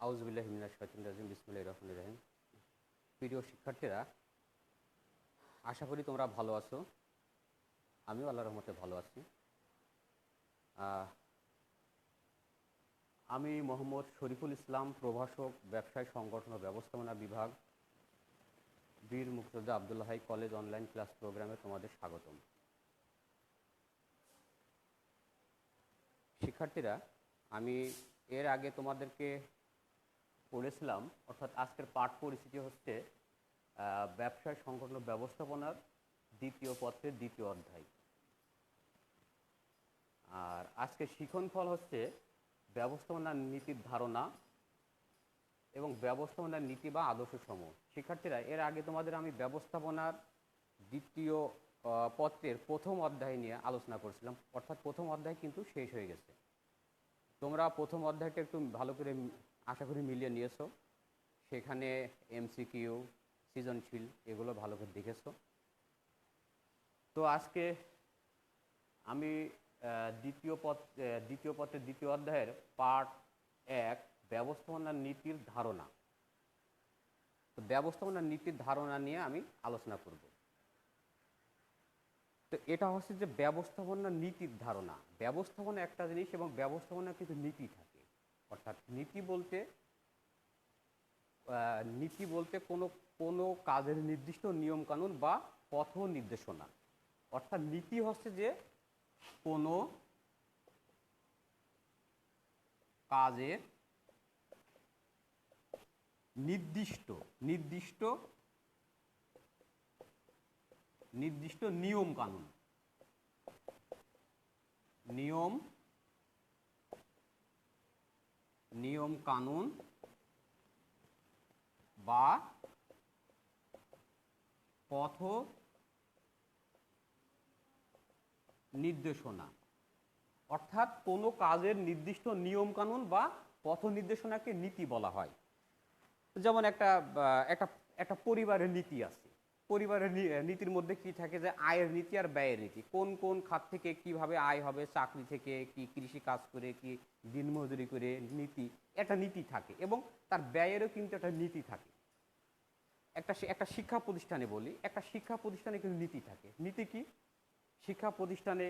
আউযুবিল্লাহি মিনাশ শাইতানির রাজিম বিসমিল্লাহির রহমানির রহিম। প্রিয় শিক্ষার্থীরা, আশা করি তোমরা ভালো আছো। আমিও আল্লাহর রহমতে ভালো আছি। আমি মোহাম্মদ শরীফুল ইসলাম, প্রভাষক, ব্যবসায় সংগঠন ও ব্যবস্থাপনা বিভাগ, বীর মুক্তিযোদ্ধা Abdullah high college online class প্রোগ্রামে তোমাদের স্বাগতম। শিক্ষার্থীরা, আমি এর আগে তোমাদেরকে পড়েছিলাম, অর্থাৎ আজকের পাঠ পরিস্থিতি হচ্ছে ব্যবসায় সংগঠন ও ব্যবস্থাপনার দ্বিতীয় পত্রের দ্বিতীয় অধ্যায়। আর আজকে শিখন ফল হচ্ছে ব্যবস্থাপনার নীতির ধারণা এবং ব্যবস্থাপনার নীতি বা আদর্শ সমূহ। শিক্ষার্থীরা, এর আগে তোমাদের আমি ব্যবস্থাপনার দ্বিতীয় পত্রের প্রথম অধ্যায় নিয়ে আলোচনা করেছিলাম, অর্থাৎ প্রথম অধ্যায় কিন্তু শেষ হয়ে গেছে। তোমরা প্রথম অধ্যায়টা একটু ভালো করে আশা করি মিলিয়ে নিয়েছো। সেখানে এমসিকিউ, সৃজনশীল এগুলো ভালো করে দেখেছো। তো আজকে আমি দ্বিতীয় পত্রের দ্বিতীয় অধ্যায়ের পার্ট 1 ব্যবস্থাপনার নীতির ধারণা। তো ব্যবস্থাপনার নীতির ধারণা নিয়ে আমি আলোচনা করব। তো এটা হচ্ছে যে ব্যবস্থাপনার নীতির ধারণা। ব্যবস্থাপনা একটা জিনিস এবং ব্যবস্থাপনার কিছু নীতি থাকে। অর্থাৎ নীতি বলতে কোনো কাজের নির্দিষ্ট নিয়মকানুন বা পথ নির্দেশনা। অর্থাৎ নীতি হচ্ছে যে কোনো কাজের নির্দিষ্ট নিয়ম কানুন বা পথ নির্দেশনা। অর্থাৎ কোনো কাজের নির্দিষ্ট নিয়ম কানুন বা পথ নির্দেশনাকে নীতি বলা হয়। যেমন একটা পরিবারের নীতি আছে। পরিবারের নীতির মধ্যে কি থাকে, যে আয়ের নীতি আর ব্যয়ের নীতি। কোন কোন খাত থেকে কিভাবে আয় হবে, চাকরি থেকে কি কৃষি কাজ করে কি দিনমজুরি করে, একটা নীতি থাকে। এবং তার ব্যয়েরও কিন্তু একটা নীতি থাকে। একটা শিক্ষা প্রতিষ্ঠানে বলি, একটা শিক্ষা প্রতিষ্ঠানে কিন্তু নীতি থাকে। নীতি কি? শিক্ষা প্রতিষ্ঠানে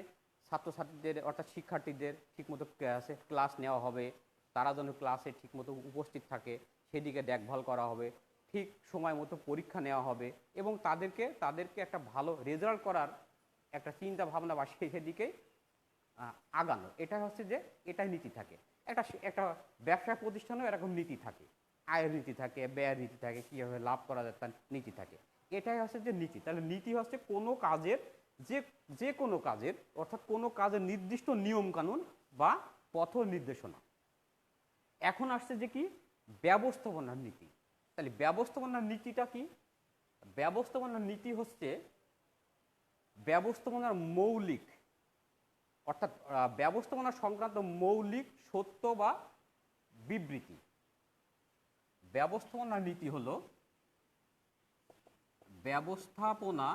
ছাত্রছাত্রীদের অর্থাৎ শিক্ষার্থীদের ঠিকমতো ক্লাস নেওয়া হবে, তারা যেন ক্লাসে ঠিকমতো উপস্থিত থাকে সেদিকে দেখভাল করা হবে, ঠিক সময় মতো পরীক্ষা নেওয়া হবে এবং তাদেরকে একটা ভালো রেজাল্ট করার একটা চিন্তা ভাবনা বা সেদিকেই আগানো। এটা হচ্ছে যে এটাই নীতি থাকে। একটা ব্যবসা প্রতিষ্ঠানেও এরকম নীতি থাকে। আয়ের নীতি থাকে, ব্যয়ের নীতি থাকে, কীভাবে লাভ করা যায় তার নীতি থাকে। এটাই হচ্ছে যে নীতি। তাহলে নীতি হচ্ছে কোনো কাজের যে কোনো কাজের অর্থাৎ কোনো কাজের নির্দিষ্ট নিয়ম কানুন বা পথ নির্দেশনা। এখন আসছে যে কি ব্যবস্থাপনার নীতি। তাহলে ব্যবস্থাপনার নীতিটা কি? ব্যবস্থাপনার নীতি হচ্ছে ব্যবস্থাপনার মৌলিক অর্থাৎ ব্যবস্থাপনা সংক্রান্ত মৌলিক সত্য বা বিবৃতি। ব্যবস্থাপনার নীতি হলো ব্যবস্থাপনা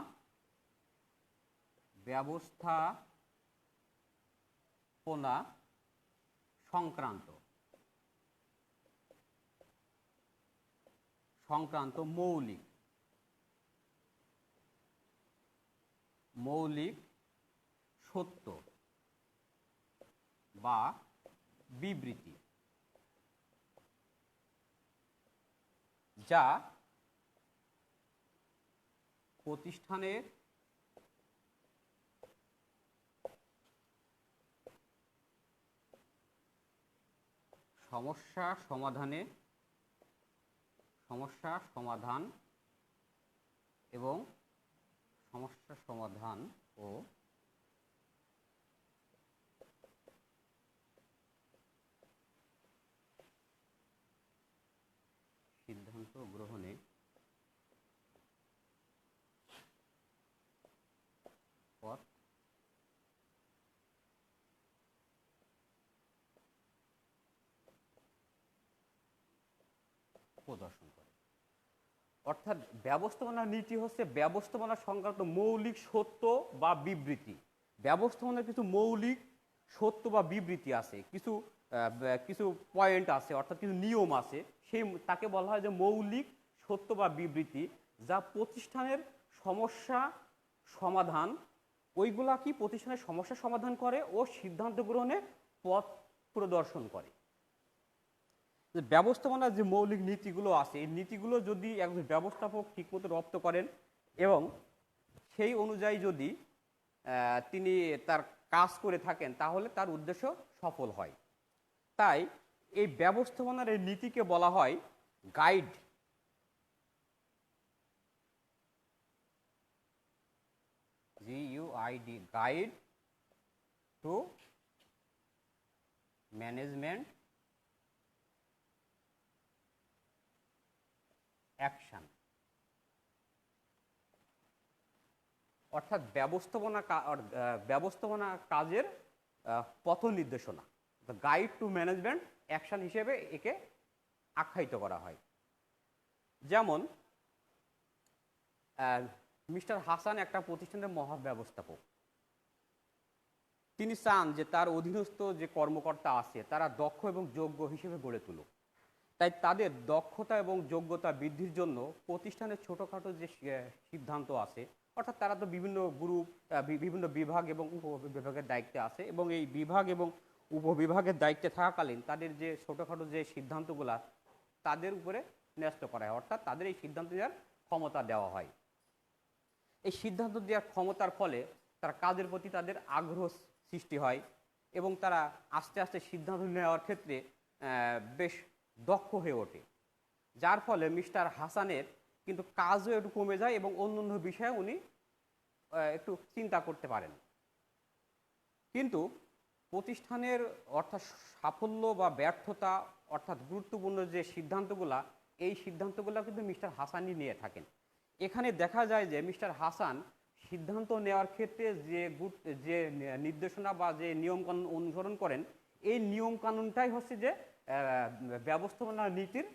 সংক্রান্ত মৌলিক সত্য বা বিবৃতি, যা প্রতিষ্ঠানের সমস্যা সমাধান ও সিদ্ধান্ত গ্রহণে পথ প্রদর্শন করে। অর্থাৎ ব্যবস্থাপনার নীতি হচ্ছে ব্যবস্থাপনা সংক্রান্ত মৌলিক সত্য বা বিবৃতি। ব্যবস্থাপনার কিছু মৌলিক সত্য বা বিবৃতি আছে, কিছু কিছু পয়েন্ট আছে, অর্থাৎ কিছু নিয়ম আছে, সেই তাকে বলা হয় যে মৌলিক সত্য বা বিবৃতি, যা প্রতিষ্ঠানের সমস্যা সমাধান, ওইগুলা কি প্রতিষ্ঠানের সমস্যা সমাধান করে ও সিদ্ধান্ত গ্রহণে পথ প্রদর্শন করে। ব্যবস্থাপনার যে মৌলিক নীতিগুলো আছে, এই নীতিগুলো যদি একজন ব্যবস্থাপক ঠিকমতো রপ্ত করেন এবং সেই অনুযায়ী যদি তিনি তার কাজ করে থাকেন, তাহলে তার উদ্দেশ্য সফল হয়। তাই এই ব্যবস্থাপনার এই নীতিকে বলা হয় guide. GUID, guide to management action, অর্থাৎ ব্যবস্থাপনা কাজের পথ নির্দেশনা, গাইড টু ম্যানেজমেন্ট অ্যাকশন হিসেবে একে আখ্যায়িত করা হয়। যেমন মিস্টার হাসান একটা প্রতিষ্ঠানের মহাব্যবস্থাপক। তিনি চান যে তার অধীনস্থ যে কর্মকর্তা আছে তারা দক্ষ এবং যোগ্য হিসেবে গড়ে তুলুক। তাই তাদের দক্ষতা এবং যোগ্যতা বৃদ্ধির জন্য প্রতিষ্ঠানের ছোটোখাটো যে সিদ্ধান্ত আছে, অর্থাৎ তারা তো বিভিন্ন গ্রুপ, বিভিন্ন বিভাগ এবং উপবিভাগের দায়িত্বে আছে, এবং এই বিভাগ এবং উপবিভাগের দায়িত্বে থাকাকালীন তাদের যে ছোটোখাটো যে সিদ্ধান্তগুলো তাদের উপরে ন্যস্ত করা হয়, অর্থাৎ তাদের এই সিদ্ধান্ত দেওয়ার ক্ষমতা দেওয়া হয়। এই সিদ্ধান্ত দেওয়ার ক্ষমতার ফলে তার কাজের প্রতি তাদের আগ্রহ সৃষ্টি হয় এবং তারা আস্তে আস্তে সিদ্ধান্ত নেওয়ার ক্ষেত্রে বেশ দক্ষ হয়ে ওঠে, যার ফলে মিস্টার হাসানের কিন্তু কাজও একটু কমে যায় এবং অন্য বিষয়ে উনি একটু চিন্তা করতে পারেন। কিন্তু প্রতিষ্ঠানের অর্থাৎ সাফল্য বা ব্যর্থতা, অর্থাৎ গুরুত্বপূর্ণ যে সিদ্ধান্তগুলা, এই সিদ্ধান্তগুলো কিন্তু মিস্টার হাসানই নিয়ে থাকেন। এখানে দেখা যায় যে মিস্টার হাসান সিদ্ধান্ত নেওয়ার ক্ষেত্রে যে নির্দেশনা বা যে নিয়মকানুন অনুসরণ করেন, এই নিয়মকানুনটাই হচ্ছে যে ব্যবস্থাপনা নীতির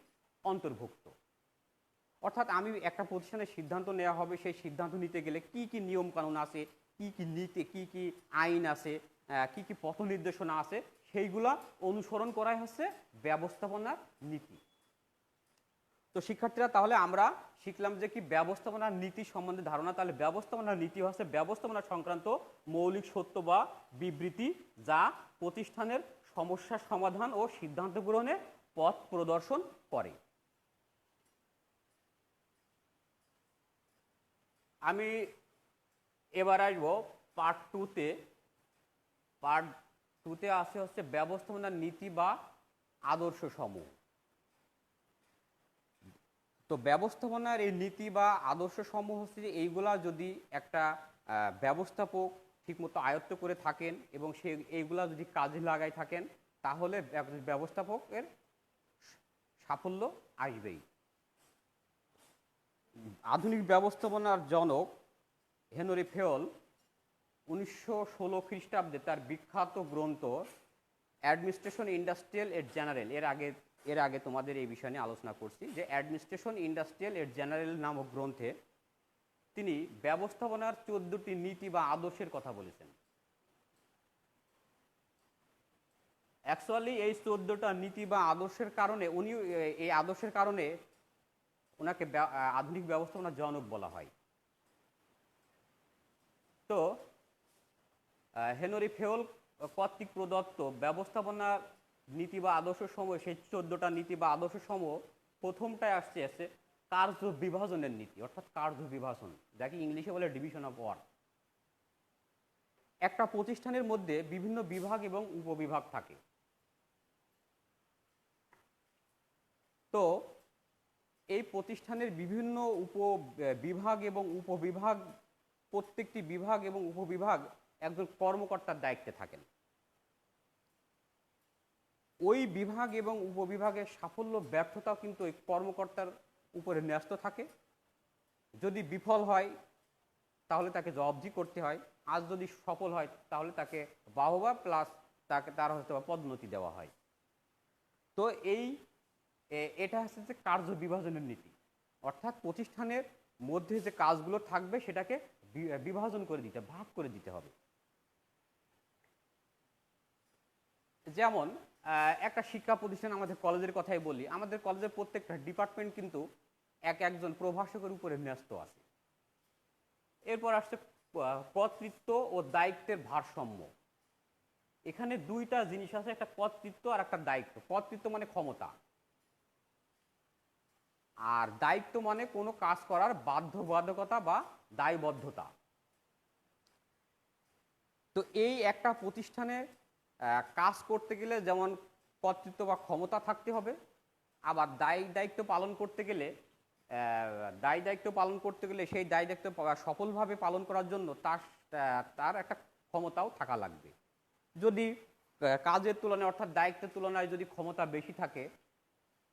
অন্তর্ভুক্ত। অর্থাৎ আমি একটা প্রতিষ্ঠানের সিদ্ধান্ত নেওয়া হবে, সেই সিদ্ধান্ত নিতে গেলে কি কি নিয়মকানুন আছে, কি কি নীতি, কি কি আইন আছে, কি কি পথ নির্দেশনা আছে, সেইগুলা অনুসরণ করাই হচ্ছে ব্যবস্থাপনার নীতি। তো শিক্ষার্থীরা, তাহলে আমরা শিখলাম যে কি ব্যবস্থাপনার নীতি সম্বন্ধে ধারণা। তাহলে ব্যবস্থাপনার নীতি হচ্ছে ব্যবস্থাপনা সংক্রান্ত মৌলিক সত্য বা বিবৃতি, যা প্রতিষ্ঠানের সমস্যা সমাধান ও সিদ্ধান্ত গ্রহণে পথ প্রদর্শন করে। আমি এবার আসবো পার্ট টুতে। পার্ট টুতে আসে হচ্ছে ব্যবস্থাপনার নীতি বা আদর্শ সমূহ। তো ব্যবস্থাপনার এই নীতি বা আদর্শ সমূহ হচ্ছে যে এইগুলা যদি একটা ব্যবস্থাপক ঠিকমতো আয়ত্ত করে থাকেন এবং এইগুলা যদি কাজে লাগাই থাকেন, তাহলে ব্যবস্থাপকের সাফল্য আসবেই। আধুনিক ব্যবস্থাপনার জনক হেনরি ফেওল 1916 খ্রিস্টাব্দে তার বিখ্যাত গ্রন্থ অ্যাডমিনিস্ট্রেশন ইন্ডাস্ট্রিয়াল এট জেনারেল, এর আগে তোমাদের এই বিষয় নিয়ে আলোচনা করছি, যে অ্যাডমিনিস্ট্রেশন ইন্ডাস্ট্রিয়াল এট জেনারেল নামক গ্রন্থে তিনি ব্যবস্থাপনার 14টি নীতি বা আদর্শের কথা বলেছেন। অ্যাকচুয়ালি এই 14টা নীতি বা আদর্শের কারণে এই আদর্শের কারণে ওনাকে আধুনিক ব্যবস্থাপনার জনক বলা হয়। তো হেনরি ফেওল কর্তৃক প্রদত্ত ব্যবস্থাপনার নীতি বা আদর্শ সমূহ, সেই 14টা নীতি বা আদর্শ সমূহ, প্রথমটায় আসছে কার্য বিভাজনের নীতি, অর্থাৎ কার্য বিভাজন, যাকে ইংলিশে বলে ডিভিশন অফ ওয়ার্ক। একটা প্রতিষ্ঠানের মধ্যে বিভিন্ন বিভাগ এবং উপবিভাগ থাকে। তো এই প্রতিষ্ঠানের বিভিন্ন উপবিভাগ এবং উপবিভাগ, প্রত্যেকটি বিভাগ এবং উপবিভাগ একজন কর্মকর্তার দায়িত্বে থাকেন। ওই বিভাগ এবং উপবিভাগের সাফল্য ব্যর্থতাও কিন্তু ওই কর্মকর্তার উপরে ন্যস্ত থাকে। যদি বিফল হয় তাহলে তাকে জবাবদিহি করতে হয়, আর যদি সফল হয় তাহলে তাকে বাহবা প্লাস তার হয়তো পদোন্নতি দেওয়া হয়। তো এটা হচ্ছে যে কার্য বিভাজনের নীতি, অর্থাৎ প্রতিষ্ঠানের মধ্যে যে কাজগুলো থাকবে সেটাকে বিভাজন করে দিতে, ভাগ করে দিতে হবে। যেমন একটা শিক্ষা প্রতিষ্ঠান, আমাদের কলেজের কথাই বলি, আমাদের কলেজের প্রত্যেকটা ডিপার্টমেন্ট কিন্তু একজন প্রভাষকের উপরে ন্যস্ত আছে। এরপর আসছে কর্তৃত্ব ও দায়িত্বের ভারসাম্য। এখানে দুইটা জিনিস আছে, একটা কর্তৃত্ব আর একটা দায়িত্ব। কর্তৃত্ব মানে ক্ষমতা, আর দায়িত্ব মানে কোনো কাজ করার বাধ্যবাধকতা বা দায়বদ্ধতা। তো এই একটা প্রতিষ্ঠানে কাজ করতে গেলে যেমন কর্তৃত্ব বা ক্ষমতা থাকতে হবে, আবার দায়িত্ব পালন করতে গেলে সেই দায়িত্ব সফলভাবে পালন করার জন্য তার একটা ক্ষমতাও থাকা লাগবে। যদি কাজের তুলনায় অর্থাৎ দায়িত্বের তুলনায় যদি ক্ষমতা বেশি থাকে,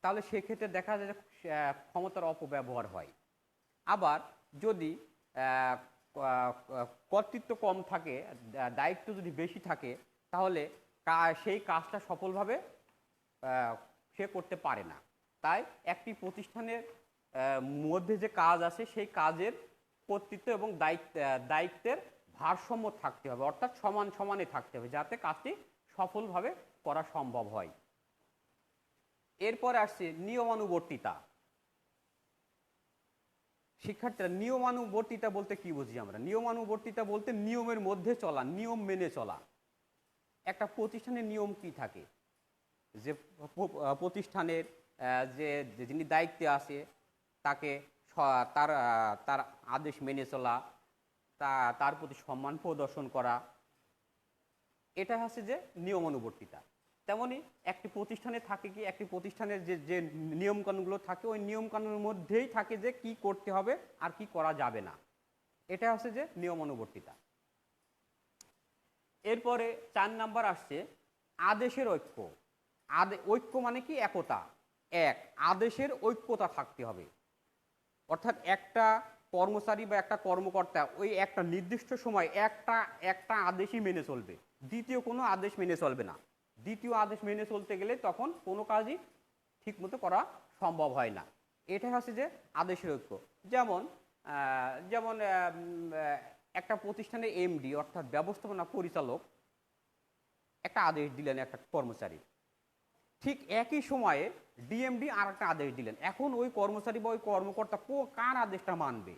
তাহলে সেক্ষেত্রে দেখা যায় যে ক্ষমতার অপব্যবহার হয়। আবার যদি কর্তৃত্ব কম থাকে, দায়িত্ব যদি বেশি থাকে, তাহলে সেই কাজটা সফলভাবে সে করতে পারে না। তাই একটি প্রতিষ্ঠানের মধ্যে যে কাজ আছে, সেই কাজের কর্তৃত্ব এবং দায়িত্বের ভারসাম্য থাকতে হবে, অর্থাৎ সমান সমানে থাকতে হবে, যাতে কাজটি সফলভাবে করা সম্ভব হয়। এরপরে আসছে নিয়মানুবর্তিতা। শিক্ষার্থীরা, নিয়মানুবর্তিতা বলতে কি বুঝি আমরা? নিয়মানুবর্তিতা বলতে নিয়মের মধ্যে চলা, নিয়ম মেনে চলা। একটা প্রতিষ্ঠানের নিয়ম কি থাকে, যে প্রতিষ্ঠানের যে যিনি দায়িত্বে আছে তাকে তার আদেশ মেনে চলা, তার প্রতি সম্মান প্রদর্শন করা, এটা হচ্ছে যে নিয়মানুবর্তিতা। তেমনি একটি প্রতিষ্ঠানে থাকে কি, একটি প্রতিষ্ঠানের যে নিয়মকানুনগুলো থাকে, ওই নিয়মকানুনের মধ্যেই থাকে যে কি করতে হবে আর কি করা যাবে না। এটা হচ্ছে যে নিয়মানুবর্তিতা। এরপরে 4 নাম্বার আসছে আদেশের ঐক্য। ঐক্য মানে কি? একতা। আদেশের ঐক্যতা থাকতে হবে, অর্থাৎ একটা কর্মচারী বা একটা কর্মকর্তা ওই একটা নির্দিষ্ট সময় একটা আদেশই মেনে চলবে, দ্বিতীয় কোনো আদেশ মেনে চলবে না। দ্বিতীয় আদেশ মেনে চলতে গেলে তখন কোনো কাজই ঠিকমতো করা সম্ভব হয় না। এটা হচ্ছে যে আদেশের ঐক্য। যেমন যেমন একটা প্রতিষ্ঠানের এমডি অর্থাৎ ব্যবস্থাপনা পরিচালক একটা আদেশ দিলেন একটা কর্মচারী, ঠিক একই সময়ে ডিএমডি আর একটা আদেশ দিলেন। এখন ওই কর্মচারী বা ওই কর্মকর্তা কার আদেশটা মানবে?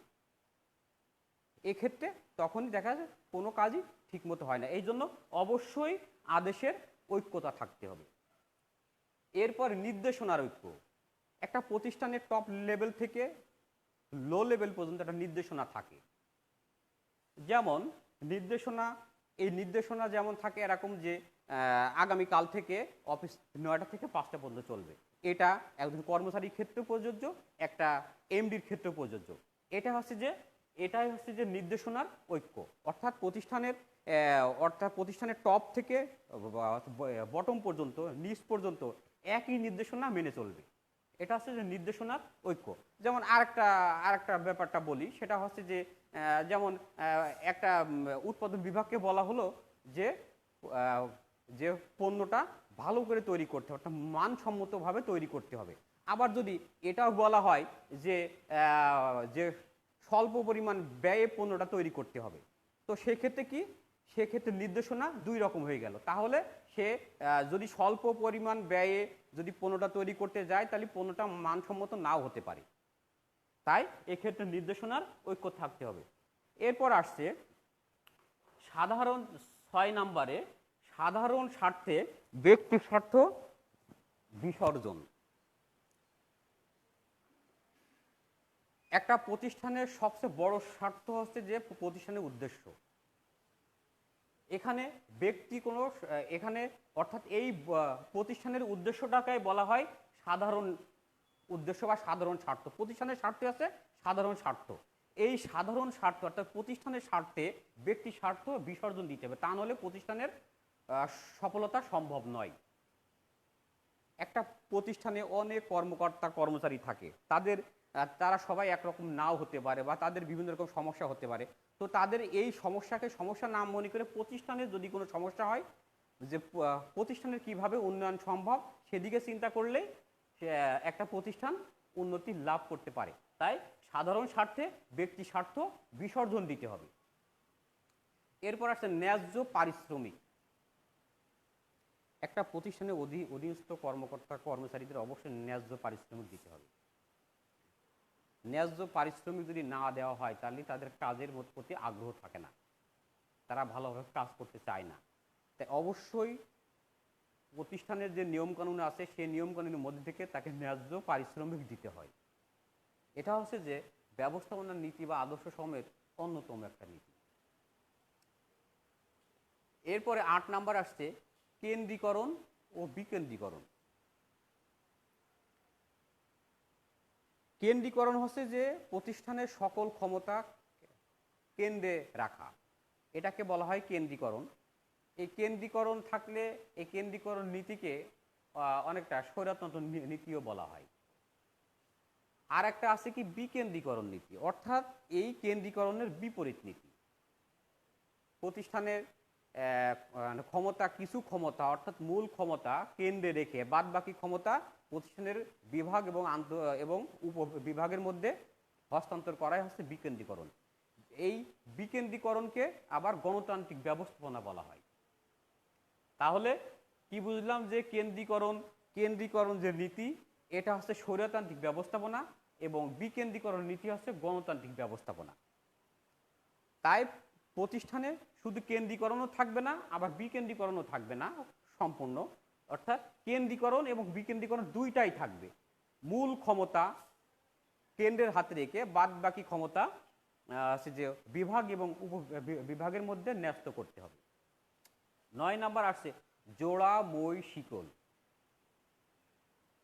এক্ষেত্রে তখনই দেখা যায় কোনো কাজই ঠিকমতো হয় না। এই জন্য অবশ্যই আদেশের ঐক্যতা থাকতে হবে। এরপর নির্দেশনার ঐক্য। একটা প্রতিষ্ঠানের টপ লেভেল থেকে লো লেভেল পর্যন্ত একটা নির্দেশনা থাকে। যেমন এই নির্দেশনা যেমন থাকে এরকম যে আগামীকাল থেকে অফিস 9টা থেকে 5টা পর্যন্ত চলবে। এটা একজন কর্মচারীর ক্ষেত্রে প্রযোজ্য, একটা এমডির ক্ষেত্রে প্রযোজ্য। এটাই হচ্ছে যে নির্দেশনার ঐক্য, অর্থাৎ প্রতিষ্ঠানের টপ থেকে বটম পর্যন্ত, নিচ পর্যন্ত একই নির্দেশনা মেনে চলবে। এটা হচ্ছে যে নির্দেশনার ঐক্য। যেমন আরেকটা ব্যাপারটা বলি, সেটা হচ্ছে যে যেমন একটা উৎপাদন বিভাগকে বলা হলো যে পণ্যটা ভালো করে তৈরি করতে হবে, অর্থাৎ মানসম্মতভাবে তৈরি করতে হবে। আবার যদি এটাও বলা হয় যে স্বল্প পরিমাণ ব্যয়ে পণ্যটা তৈরি করতে হবে, তো সেক্ষেত্রে নির্দেশনা দুই রকম হয়ে গেল। তাহলে সে যদি স্বল্প পরিমাণ ব্যয়ে যদি পণ্যটা তৈরি করতে যায়, তাহলে পণ্যটা মানসম্মত নাও হতে পারে। তাই এক্ষেত্রে নির্দেশনার ঐক্য থাকতে হবে। এরপর আসছে 6 নম্বরে সাধারণ স্বার্থে ব্যক্তি স্বার্থ বিসর্জন। একটা প্রতিষ্ঠানের সবচেয়ে বড় স্বার্থ হচ্ছে যে প্রতিষ্ঠানের উদ্দেশ্য। এখানে অর্থাৎ এই প্রতিষ্ঠানের উদ্দেশ্যটাকে বলা হয় সাধারণ উদ্দেশ্য বা সাধারণ স্বার্থ। প্রতিষ্ঠানের স্বার্থে আছে সাধারণ স্বার্থ। এই সাধারণ স্বার্থ অর্থাৎ প্রতিষ্ঠানের স্বার্থে ব্যক্তি স্বার্থ বিসর্জন দিতে হবে, তা নাহলে প্রতিষ্ঠানের সফলতা সম্ভব নয়। একটা প্রতিষ্ঠানে অনেক কর্মচারী থাকে, তারা সবাই একরকম নাও হতে পারে বা তাদের বিভিন্ন রকম সমস্যা হতে পারে। তো তাদের এই সমস্যা না মনে করে প্রতিষ্ঠানের যদি কোনো সমস্যা হয়, যে প্রতিষ্ঠানের কিভাবে উন্নয়ন সম্ভব সেদিকে চিন্তা করলেই একটা প্রতিষ্ঠান উন্নতি লাভ করতে পারে। তাই সাধারণ স্বার্থে ব্যক্তি স্বার্থ বিসর্জন দিতে হবে। এরপর আসছে ন্যায্য পারিশ্রমিক। একটা প্রতিষ্ঠানে অধীনস্থ কর্মকর্তা কর্মচারীদের অবশ্যই ন্যায্য পারিশ্রমিক দিতে হবে। ন্যায্য পারিশ্রমিক যদি না দেওয়া হয় তাহলে তাদের কাজের প্রতি আগ্রহ থাকে না, তারা ভালোভাবে কাজ করতে চায় না। তাই অবশ্যই প্রতিষ্ঠানের যে নিয়মকানুন আছে সেই নিয়মকানুনের মধ্যে থেকে তাকে ন্যায্য পারিশ্রমিক দিতে হয়। এটা হচ্ছে যে ব্যবস্থাপনার নীতি বা আদর্শ সমূহের অন্যতম একটা নীতি। এরপরে 8 নাম্বার আসছে কেন্দ্রীকরণ ও বিকেন্দ্রীকরণ। কেন্দ্রীকরণ হচ্ছে যে প্রতিষ্ঠানের সকল ক্ষমতা কেন্দ্রে রাখা, এটাকে বলা হয় কেন্দ্রীকরণ। এই কেন্দ্রীকরণ থাকলে এই কেন্দ্রীকরণ নীতিকে অনেকটা স্বৈরতন্ত্র নীতিও বলা হয়। আর একটা আছে কি বিকেন্দ্রীকরণ নীতি, অর্থাৎ এই কেন্দ্রীকরণের বিপরীত নীতি। প্রতিষ্ঠানের ক্ষমতা, কিছু ক্ষমতা অর্থাৎ মূল ক্ষমতা কেন্দ্রে রেখে বাদ বাকি ক্ষমতা প্রতিষ্ঠানের বিভাগ এবং উপবিভাগের মধ্যে হস্তান্তর করাই হচ্ছে বিকেন্দ্রীকরণ। এই বিকেন্দ্রীকরণকে আবার গণতান্ত্রিক ব্যবস্থাপনা বলা হয়। তাহলে কি বুঝলাম যে কেন্দ্রীকরণ যে নীতি এটা হচ্ছে স্বৈরতান্ত্রিক ব্যবস্থাপনা এবং বিকেন্দ্রীকরণ নীতি হচ্ছে গণতান্ত্রিক ব্যবস্থাপনা। তাই প্রতিষ্ঠানে শুধু কেন্দ্রীকরণও থাকবে না, আবার বিকেন্দ্রীকরণও থাকবে না সম্পূর্ণ, অর্থাৎ কেন্দ্রীকরণ এবং বিকেন্দ্রীকরণ দুইটাই থাকবে। মূল ক্ষমতা কেন্দ্রের হাতে রেখে বাদ বাকি ক্ষমতা যে বিভাগ এবং উপবিভাগের মধ্যে ন্যস্ত করতে হবে। 9 নাম্বার আসছে জোড়া মই শিকল।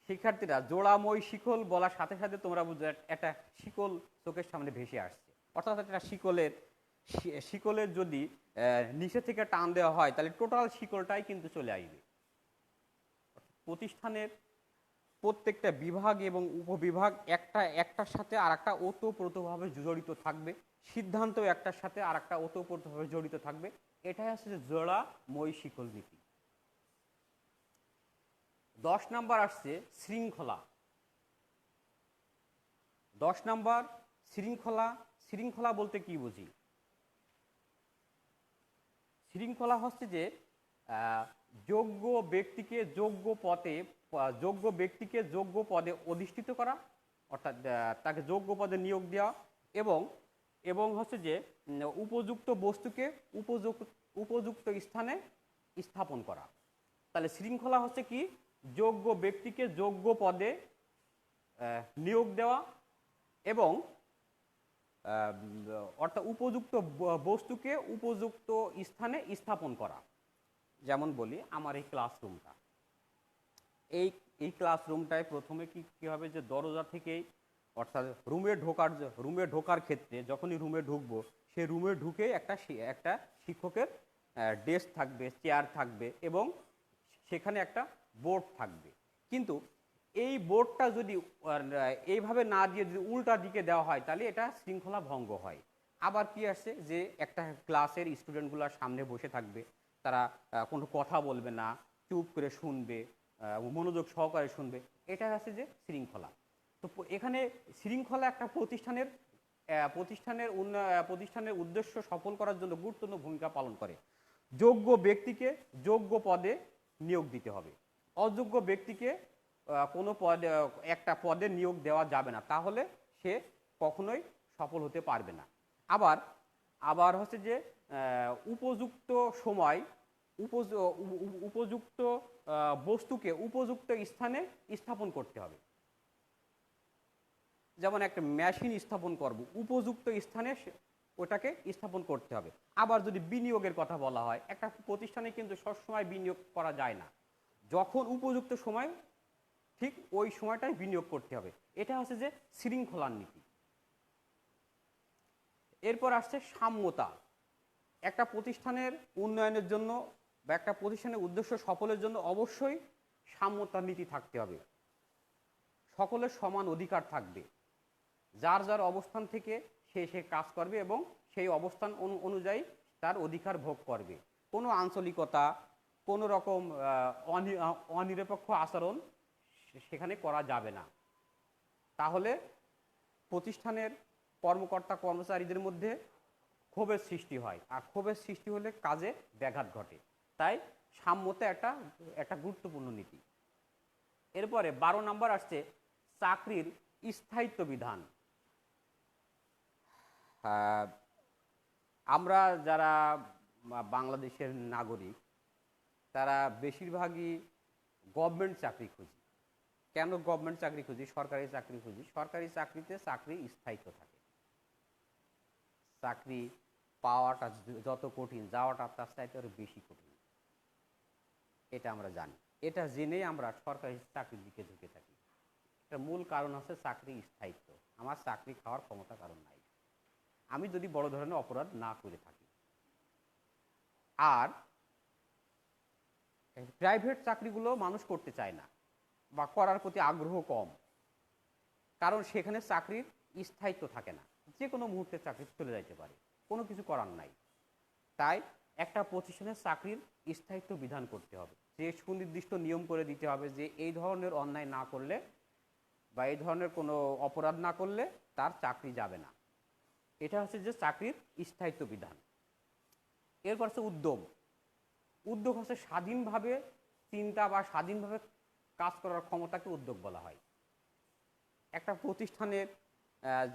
শিক্ষার্থীরা জোড়া মই শিকল বলার সাথে সাথে তোমরা বুঝবে একটা শিকল চোখের সামনে ভেসে আসছে, অর্থাৎ একটা শিকলের যদি নিচে থেকে টান দেওয়া হয় তাহলে টোটাল শিকলটাই কিন্তু চলে আসবে। প্রতিষ্ঠানের প্রত্যেকটা বিভাগ এবং উপবিভাগ একটার সাথে আর একটা ওতপ্রোতভাবে জড়িত থাকবে, সিদ্ধান্ত একটার সাথে আর একটা ওতপ্রোতভাবে জড়িত থাকবে। এটাই হচ্ছে যে জোড়া মই শিকল নীতি। 10 নাম্বার আসছে শৃঙ্খলা। 10 নাম্বার শৃঙ্খলা বলতে কি বুঝি? শৃঙ্খলা হচ্ছে যে যোগ্য ব্যক্তিকে যোগ্য পদে অধিষ্ঠিত করা, অর্থাৎ তাকে যোগ্য পদে নিয়োগ দেওয়া এবং হচ্ছে যে উপযুক্ত বস্তুকে উপযুক্ত স্থানে স্থাপন করা। তাহলে শৃঙ্খলা হচ্ছে কি যোগ্য ব্যক্তিকে যোগ্য পদে নিয়োগ দেওয়া এবং অর্থাৎ উপযুক্ত বস্তুকে উপযুক্ত স্থানে স্থাপন করা। যেমন বলি আমার এই ক্লাসরুমটা, এই ক্লাসরুমটায় প্রথমে কি হবে যে দরজা থেকেই অর্থাৎ রুমে ঢোকার ক্ষেত্রে যখনই রুমে ঢুকবো সেই রুমে ঢুকে একটা শিক্ষকের ডেস্ক থাকবে, চেয়ার থাকবে এবং সেখানে একটা বোর্ড থাকবে। কিন্তু এই বোর্ডটা যদি এইভাবে না দিয়ে যদি উল্টা দিকে দেওয়া হয় তাহলে এটা শৃঙ্খলা ভঙ্গ হয়। আবার কি আসছে যে একটা ক্লাসের স্টুডেন্টগুলোর সামনে বসে থাকবে, তারা কোনো কথা বলবে না, চুপ করে শুনবে, মনোযোগ সহকারে শুনবে, এটা আছে যে শৃঙ্খলা। তো এখানে শৃঙ্খলা একটা প্রতিষ্ঠানের উদ্দেশ্য সফল করার জন্য গুরুত্বপূর্ণ ভূমিকা পালন করে। যোগ্য ব্যক্তিকে যোগ্য পদে নিয়োগ দিতে হবে, অযোগ্য ব্যক্তিকে কোনো একটা পদে নিয়োগ দেওয়া যাবে না, তাহলে সে কখনোই সফল হতে পারবে না। আবার হচ্ছে যে উপযুক্ত সময় উপযুক্ত বস্তুকে উপযুক্ত স্থানে স্থাপন করতে হবে। যেমন একটা মেশিন স্থাপন করব, উপযুক্ত স্থানে ওটাকে স্থাপন করতে হবে। আবার যদি বিনিয়োগের কথা বলা হয়, একটা প্রতিষ্ঠানে কিন্তু সবসময় বিনিয়োগ করা যায় না, যখন উপযুক্ত সময় ঠিক ওই সময়টাই বিনিয়োগ করতে হবে। এটা হচ্ছে যে শৃঙ্খলার নীতি। এরপর আসছে সাম্যতা। একটা প্রতিষ্ঠানের উন্নয়নের জন্য বা একটা প্রতিষ্ঠানের উদ্দেশ্য সফলের জন্য অবশ্যই সাম্যতার নীতি থাকতে হবে। সকলের সমান অধিকার থাকবে, যার যার অবস্থান থেকে সে কাজ করবে এবং সেই অবস্থান অনুযায়ী তার অধিকার ভোগ করবে। কোনো আঞ্চলিকতা, কোনো রকম অনিরপেক্ষ আচরণ সেখানে করা যাবে না, তাহলে প্রতিষ্ঠানের কর্মকর্তা কর্মচারীদের মধ্যে ক্ষোভের সৃষ্টি হয়, আর ক্ষোভের সৃষ্টি হলে কাজে ব্যাঘাত ঘটে। তাই সাম্যতা একটা একটা গুরুত্বপূর্ণ নীতি। এরপরে 12 নম্বর আসছে চাকরির স্থায়িত্ব বিধান। আমরা যারা বাংলাদেশের নাগরিক তারা বেশিরভাগই গভর্নমেন্ট চাকরি খুঁজি। কেন গভর্নমেন্ট চাকরি খুঁজি, সরকারি চাকরি খুঁজি? সরকারি চাকরিতে চাকরি স্থায়িত্ব থাকে। চাকরি পাওয়াটা যত কঠিন, যাওয়াটা তার চাইতে আরো বেশি কঠিন, এটা আমরা জানি। এটা জেনেই আমরা সরকারি চাকরির দিকে ঝুঁকে থাকি। এটা মূল কারণ হচ্ছে চাকরি স্থায়িত্ব। আমার চাকরি খাওয়ার ক্ষমতা কারণ নাই, আমি যদি বড় ধরনের অপরাধ না করে থাকি। আর প্রাইভেট চাকরিগুলো মানুষ করতে চায় না বা করার প্রতি আগ্রহ কম, কারণ সেখানে চাকরির স্থায়িত্ব থাকে না, যে কোনো মুহূর্তে চাকরি চলে যাইতে পারে, কোনো কিছু করার নাই। তাই একটা প্রতিষ্ঠানের চাকরির স্থায়িত্ব বিধান করতে হবে, যে সুনির্দিষ্ট নিয়ম করে দিতে হবে যে এই ধরনের অন্যায় না করলে বা এই ধরনের কোনো অপরাধ না করলে তার চাকরি যাবে না। এটা হচ্ছে যে চাকরির স্থায়িত্ব বিধান। এরপর হচ্ছে উদ্যোগ। উদ্যোগ হচ্ছে স্বাধীনভাবে চিন্তা বা স্বাধীনভাবে কাজ করার ক্ষমতাকে উদ্যোগ বলা হয়। একটা প্রতিষ্ঠানের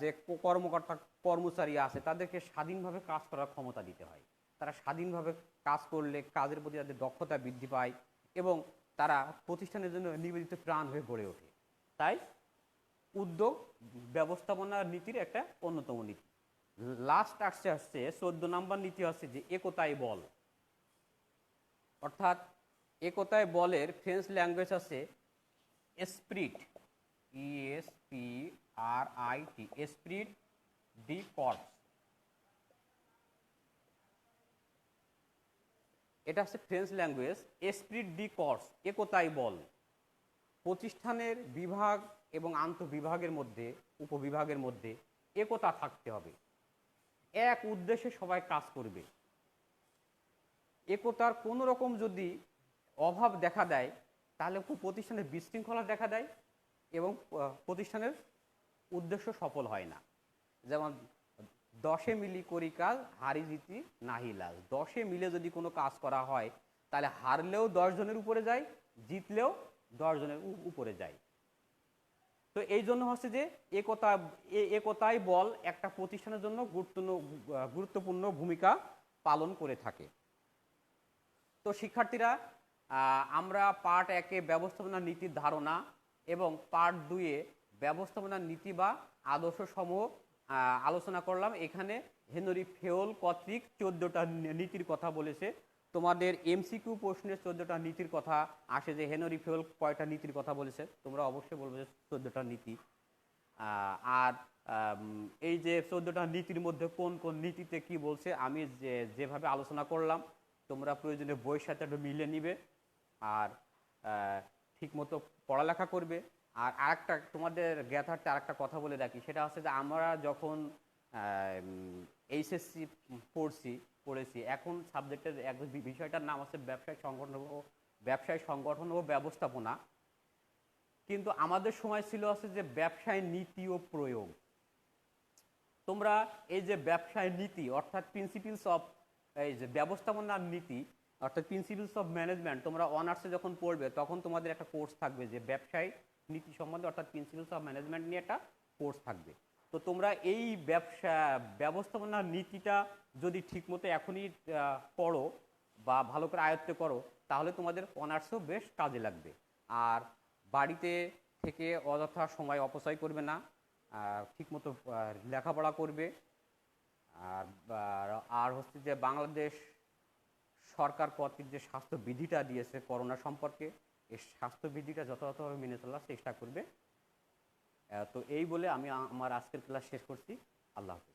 যে কর্মকর্তা কর্মচারী আছে তাদেরকে স্বাধীনভাবে কাজ করার ক্ষমতা দিতে হয়। তারা স্বাধীনভাবে কাজ করলে কাজের প্রতি তাদের দক্ষতা বৃদ্ধি পায় এবং তারা প্রতিষ্ঠানের জন্য নিবেদিত প্রাণ হয়ে গড়ে ওঠে। তাই উদ্যোগ ব্যবস্থাপনা নীতির একটা অন্যতম নীতি। লাস্ট আসছে 14 নম্বর নীতি হচ্ছে যে একতাই বল। অর্থাৎ একতায় বলের ফ্রেঞ্চ ল্যাঙ্গুয়েজ আছে esprit, ESPRIT, esprit de corps. এটা হচ্ছে French language, esprit de corps, একতাই বল। প্রতিষ্ঠানের বিভাগ এবং আন্তঃবিভাগের মধ্যে, উপবিভাগের মধ্যে একতা থাকতে হবে, এক উদ্দেশ্যে সবাই কাজ করবে। একতার কোনো রকম যদি অভাব দেখা দেয় তাহলে প্রতিষ্ঠানের বিশৃঙ্খলা দেখা দেয় এবং প্রতিষ্ঠানের উদ্দেশ্য সফল হয় না। যেমন 10 মিলি করি কাজ, হারি জিতি নাহি লাজ। 10 মিলে যদি কোনো কাজ করা হয় তাহলে হারলেও 10 জনের উপরে যায়, জিতলেও 10 জনের উপরে যায়। তো এই জন্য হচ্ছে যে একতাই বল একটা প্রতিষ্ঠানের জন্য গুরুত্বপূর্ণ ভূমিকা পালন করে থাকে। তো শিক্ষার্থীরা, আমরা পার্ট 1-এ ব্যবস্থাপনা নীতির ধারণা এবং পার্ট 2-এ ব্যবস্থাপনা নীতি বা আদর্শ সমূহ আলোচনা করলাম। এখানে হেনরি ফেওল কর্তৃক 14টা নীতির কথা বলেছে। তোমাদের এমসিকিউ প্রশ্নের 14টা নীতির কথা আসে যে হেনরি ফেওল কয়টা নীতির কথা বলেছে, তোমরা অবশ্যই বলবে যে 14টা নীতি। আর এই যে 14টা নীতির মধ্যে কোন কোন নীতিতে কি বলছে আমি যেভাবে আলোচনা করলাম তোমরা প্রয়োজনে বইয়ের সাথে একটু মিলিয়ে নিবে আর ঠিকমতো পড়ালেখা করবে। আর আরেকটা তোমাদের জ্ঞাতার্থে আরেকটা কথা বলে রাখি, সেটা হচ্ছে যে আমরা যখন এইচএসসি পড়েছি, এখন সাবজেক্টের এক বিষয়টার নাম হচ্ছে ব্যবসায় সংগঠন ও ব্যবস্থাপনা। কিন্তু আমাদের সময় ছিল হচ্ছে যে ব্যবসায় নীতি ও প্রয়োগ। তোমরা এই যে ব্যবসায় নীতি অর্থাৎ প্রিন্সিপিলস অফ, এই যে ব্যবস্থাপনার নীতি অর্থাৎ প্রিন্সিপিলস অফ ম্যানেজমেন্ট, তোমরা অনার্সে যখন পড়বে তখন তোমাদের একটা কোর্স থাকবে যে ব্যবসায় নীতি সম্বন্ধে অর্থাৎ প্রিন্সিপিলস অফ ম্যানেজমেন্ট নিয়ে একটা কোর্স থাকবে। তো তোমরা এই ব্যবস্থাপনার নীতিটা যদি ঠিকমতো এখনই পড়ো বা ভালো করে আয়ত্ত করো তাহলে তোমাদের অনার্সও বেশ কাজে লাগবে। আর বাড়িতে থেকে অযথা সময় অপচয় করবে না, ঠিকমতো লেখাপড়া করবে। আর হচ্ছে যে বাংলাদেশ সরকার কর্তৃক যে স্বাস্থ্যবিধিটা দিয়েছে করোনা সম্পর্কে, এই স্বাস্থ্যবিধিটা যথাযথভাবে মেনে চলার চেষ্টা করবে। তো এই বলে আমি আমার আজকের ক্লাস শেষ করছি। আল্লাহ হাফেজ।